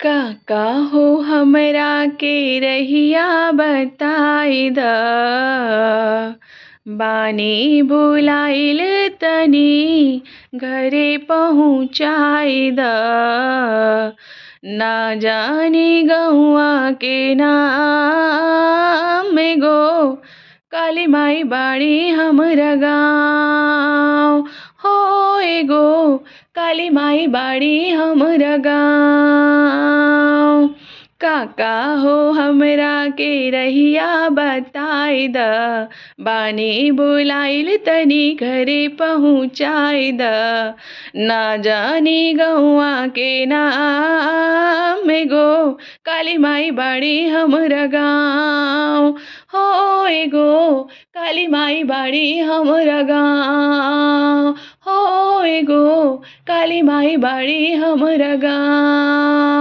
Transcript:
काका हो हमरा के रहिया बताई द। बानी बुलाइल तनी घरे पहुँचाई द। ना जानी गौआ के नाम एगो काली माई बाड़ी हमरा गाँव हो एगो काली माई बाड़ी हमरा गाँव। काका हो हमरा के रहिया बताई द। बानी बुलाइल तनी घरे पहुँचाई द। ना जानी गौआ के नाम एगो काली माई बाड़ी हमरा गाँव हो एगो काली माई बाड़ी हमरा गाँव हो एगो काली माई बाड़ी हमरा गाँव।